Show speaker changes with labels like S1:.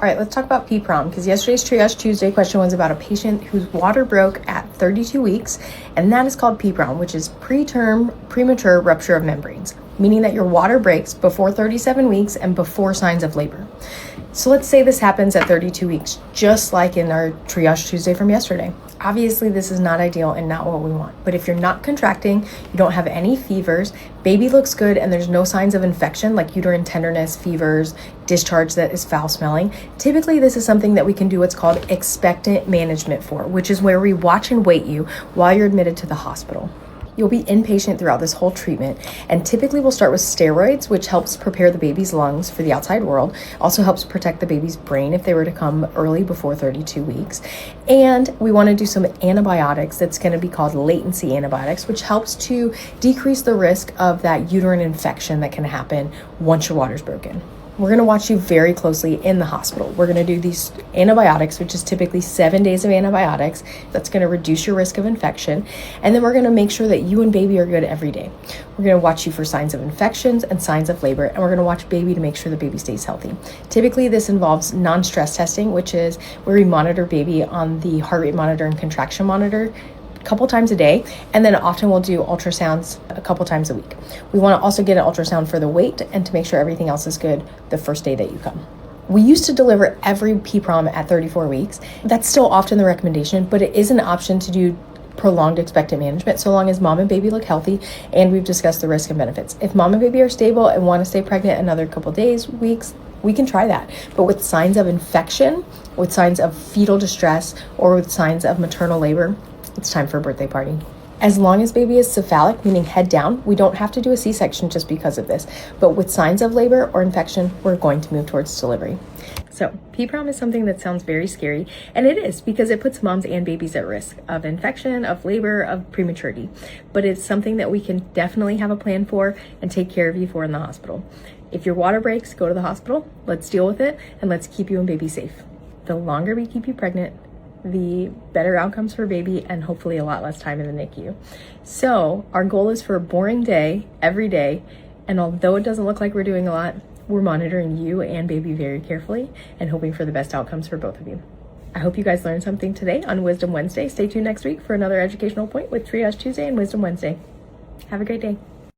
S1: right, let's talk about PPROM, because yesterday's Triage Tuesday question was about a patient whose water broke at 32 weeks, and that is called PPROM, which is preterm premature rupture of membranes, meaning that your water breaks before 37 weeks and before signs of labor. So let's say this happens at 32 weeks, just like in our Triage Tuesday from yesterday. Obviously, this is not ideal and not what we want. But if you're not contracting, you don't have any fevers, baby looks good, and there's no signs of infection like uterine tenderness, fevers, discharge that is foul smelling, typically this is something that we can do what's called expectant management for, which is where we watch and wait you while you're admitted to the hospital. You'll be inpatient throughout this whole treatment, and typically we'll start with steroids, which helps prepare the baby's lungs for the outside world, also helps protect the baby's brain if they were to come early before 32 weeks. And we want to do some antibiotics that's going to be called latency antibiotics, which helps to decrease the risk of that uterine infection that can happen once your water's broken. We're going to watch you very closely in the hospital. We're going to do these antibiotics, which is typically 7 days of antibiotics. That's going to reduce your risk of infection. And then we're going to make sure that you and baby are good every day. We're going to watch you for signs of infections and signs of labor, and we're going to watch baby to make sure the baby stays healthy. Typically, this involves non-stress testing, which is where we monitor baby on the heart rate monitor and contraction monitor couple times a day, and then often we'll do ultrasounds a couple times a week. We want to also get an ultrasound for the weight and to make sure everything else is good the first day that you come. We used to deliver every PPROM at 34 weeks. That's still often the recommendation, but it is an option to do prolonged expectant management so long as mom and baby look healthy and we've discussed the risk and benefits. If mom and baby are stable and want to stay pregnant another couple days, weeks, we can try that. But with signs of infection, with signs of fetal distress, or with signs of maternal labor, it's time for a birthday party. As long as baby is cephalic, meaning head down, we don't have to do a C-section just because of this. But with signs of labor or infection, we're going to move towards delivery. So PPROM is something that sounds very scary, and it is because it puts moms and babies at risk of infection, of labor, of prematurity. But it's something that we can definitely have a plan for and take care of you for in the hospital. If your water breaks, go to the hospital, let's deal with it, and let's keep you and baby safe. The longer we keep you pregnant, the better outcomes for baby, and hopefully a lot less time in the NICU. So our goal is for a boring day every day, and although it doesn't look like we're doing a lot, we're monitoring you and baby very carefully and hoping for the best outcomes for both of you. I hope you guys learned something today on Wisdom Wednesday. Stay tuned next week for another educational point with Triage Tuesday and Wisdom Wednesday. Have a great day.